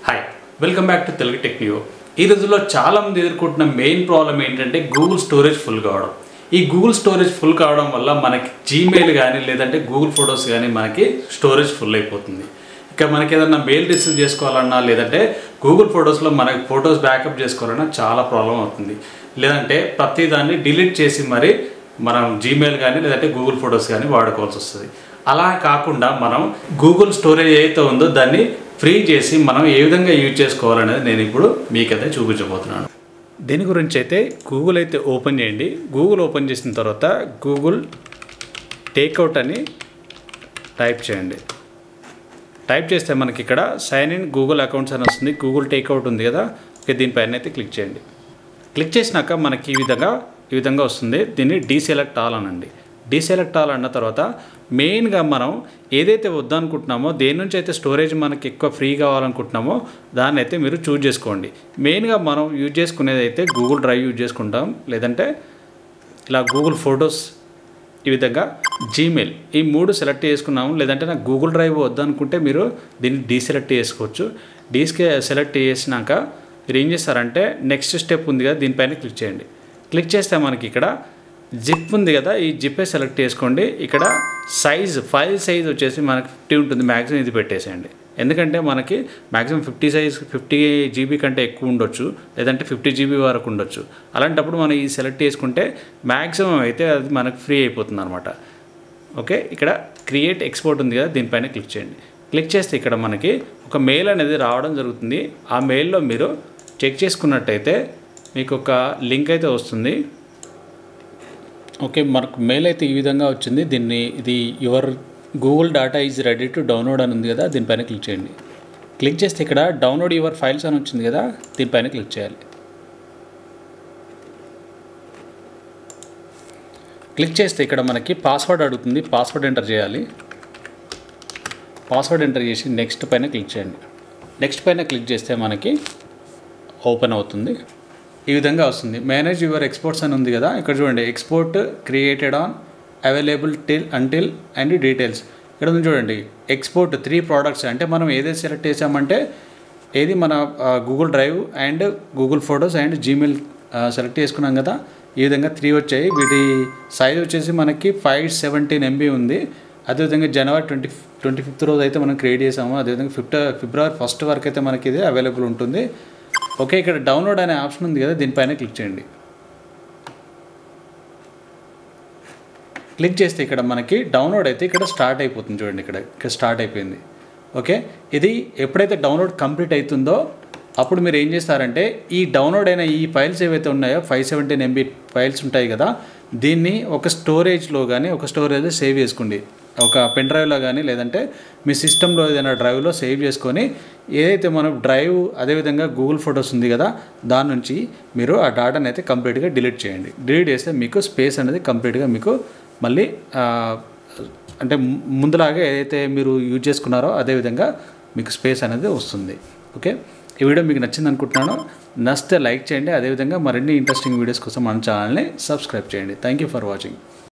Hi welcome back to Telugu tech new. ఈ రోజుల్లో చాలామంది ఎదుర్కొంటున్న మెయిన్ ప్రాబ్లం ఏంటంటే గూగుల్ స్టోరేజ్ ఫుల్ కావడం. ఈ గూగుల్ స్టోరేజ్ ఫుల్ కావడం వల్ల మనకి జీమెయిల్ కానీ లేదంటే గూగుల్ ఫొటోస్ కానీ మనకి స్టోరేజ్ ఫుల్ అయిపోతుంది. ఇక మనకి ఏదైనా మెయిల్ రిసీవ్ చేసుకోవాలన్నా లేదంటే గూగుల్ ఫొటోస్లో మనకి ఫొటోస్ బ్యాకప్ చేసుకోవాలన్నా చాలా ప్రాబ్లం అవుతుంది. లేదంటే ప్రతిదాన్ని డిలీట్ చేసి మరి మనం జీమెయిల్ కానీ లేదంటే గూగుల్ ఫొటోస్ కానీ వాడుకోవాల్సి వస్తుంది. అలా కాకుండా మనం గూగుల్ స్టోరేజ్ ఏదైతే ఉందో దాన్ని ఫ్రీ చేసి మనం ఏ విధంగా యూజ్ చేసుకోవాలనేది నేను ఇప్పుడు మీకైతే చూపించబోతున్నాను. దీని గురించి అయితే గూగుల్ అయితే ఓపెన్ చేయండి. గూగుల్ ఓపెన్ చేసిన తర్వాత గూగుల్ టేక్అవుట్ అని టైప్ చేయండి. టైప్ చేస్తే మనకి ఇక్కడ సైన్ ఇన్ గూగుల్ అకౌంట్స్ అని వస్తుంది. గూగుల్ టేక్అవుట్ ఉంది కదా, దీనిపైన అయితే క్లిక్ చేయండి. క్లిక్ చేసినాక మనకి ఈ విధంగా వస్తుంది. దీన్ని డీసెలెక్ట్ ఆల్ అనండి. డీసెలెక్ట్ ఆల్ అన్న తర్వాత మెయిన్గా మనం ఏదైతే వద్దనుకుంటున్నామో దేని నుంచి అయితే స్టోరేజ్ మనకి ఎక్కువ ఫ్రీ కావాలనుకుంటున్నామో దాన్ని అయితే మీరు చూజ్ చేసుకోండి. మెయిన్గా మనం యూజ్ చేసుకునేది అయితే గూగుల్ డ్రైవ్ యూజ్ చేసుకుంటాం, లేదంటే ఇలా గూగుల్ ఫొటోస్, ఈ విధంగా జీమెయిల్, ఈ మూడు సెలెక్ట్ చేసుకున్నాము. లేదంటే నాకు గూగుల్ డ్రైవ్ వద్దనుకుంటే మీరు దీన్ని డీసెలెక్ట్ చేసుకోవచ్చు. సెలెక్ట్ చేసినాక మీరు ఏం చేస్తారంటే నెక్స్ట్ స్టెప్ ఉంది కదా, దీనిపైన క్లిక్ చేయండి. క్లిక్ చేస్తే మనకి ఇక్కడ జిప్ ఉంది కదా, ఈ జిప్పే సెలెక్ట్ చేసుకోండి. ఇక్కడ ఫైల్ సైజ్ వచ్చేసి మనకి 50 ఉంటుంది. మ్యాక్సిమం ఇది పెట్టేసేయండి. ఎందుకంటే మనకి మ్యాక్సిమం 50 GB కంటే ఎక్కువ ఉండొచ్చు, లేదంటే 50 GB వరకు ఉండొచ్చు. అలాంటప్పుడు మనం ఈ సెలెక్ట్ చేసుకుంటే మ్యాక్సిమం అయితే అది మనకు ఫ్రీ అయిపోతుంది అనమాట. ఓకే, ఇక్కడ క్రియేట్ ఎక్స్పోర్ట్ ఉంది కదా, దీనిపైన క్లిక్ చేయండి. క్లిక్ చేస్తే ఇక్కడ మనకి ఒక మెయిల్ అనేది రావడం జరుగుతుంది. ఆ మెయిల్లో మీరు చెక్ చేసుకున్నట్టయితే మీకు ఒక లింక్ అయితే వస్తుంది. ఓకే, మనకు మెయిల్ అయితే ఈ విధంగా వచ్చింది. ఇది your Google data is ready to download అని ఉంది కదా, దీనిపైన క్లిక్ చేయండి. క్లిక్ చేస్తే ఇక్కడ డౌన్లోడ్ యువర్ ఫైల్స్ అని వచ్చింది కదా, దీనిపైన క్లిక్ చేయాలి. క్లిక్ చేస్తే ఇక్కడ మనకి పాస్వర్డ్ అడుగుతుంది. పాస్వర్డ్ ఎంటర్ చేయాలి. పాస్వర్డ్ ఎంటర్ చేసి నెక్స్ట్ పైన క్లిక్ చేయండి. నెక్స్ట్ పైన క్లిక్ చేస్తే మనకి ఓపెన్ అవుతుంది. ఈ విధంగా వస్తుంది. మేనేజ్ యువర్ ఎక్స్పోర్ట్స్ అని ఉంది కదా, ఇక్కడ చూడండి export created on available until and details. ఇక్కడ ఉంది చూడండి ఎక్స్పోర్ట్ 3 ప్రోడక్ట్స్. అంటే మనం ఏదైతే సెలెక్ట్ చేసామంటే ఏది మన Google drive and Google photos and Gmail select చేసుకున్నాం కదా, ఈ విధంగా 3 వచ్చాయి. వీటి సైజ్ వచ్చేసి మనకి 517 MB ఉంది. అదేవిధంగా జనవరి 25th రోజు అయితే మనం క్రియేట్ చేసాము. అదేవిధంగా ఫిబ్రవరి 1st వరకు అయితే మనకి ఇది అవైలబుల్ ఉంటుంది. ఓకే, ఇక్కడ డౌన్లోడ్ అనే ఆప్షన్ ఉంది కదా, దీనిపైన క్లిక్ చేయండి. క్లిక్ చేస్తే ఇక్కడ మనకి డౌన్లోడ్ అయితే ఇక్కడ స్టార్ట్ అయిపోతుంది. చూడండి ఇక్కడ స్టార్ట్ అయిపోయింది. ఓకే, ఇది ఎప్పుడైతే డౌన్లోడ్ కంప్లీట్ అవుతుందో అప్పుడు మీరు ఏం చేస్తారంటే ఈ డౌన్లోడ్ అయిన ఈ ఫైల్స్ ఏవైతే ఉన్నాయో 517 MB ఫైల్స్ ఉంటాయి కదా, దీన్ని ఒక స్టోరేజ్లో కానీ ఒక స్టోరేజ్లో సేవ్ చేసుకోండి. ఒక పెన్ డ్రైవ్లో కానీ లేదంటే మీ సిస్టంలో ఏదైనా డ్రైవ్లో సేవ్ చేసుకొని ఏదైతే మనం డ్రైవ్ అదేవిధంగా గూగుల్ ఫొటోస్ ఉంది కదా, దాని నుంచి మీరు ఆ డేటాని అయితే కంప్లీట్గా డిలీట్ చేయండి. డిలీట్ చేస్తే మీకు స్పేస్ అనేది కంప్లీట్గా మీకు మళ్ళీ అంటే ముందులాగే ఏదైతే మీరు యూజ్ చేసుకున్నారో అదేవిధంగా మీకు స్పేస్ అనేది వస్తుంది. ఓకే, ఈ వీడియో మీకు నచ్చింది అనుకుంటున్నాను. నచ్చితే లైక్ చేయండి. అదేవిధంగా మరిన్ని ఇంట్రెస్టింగ్ వీడియోస్ కోసం మన ఛానల్ని సబ్స్క్రైబ్ చేయండి. Thank you for watching.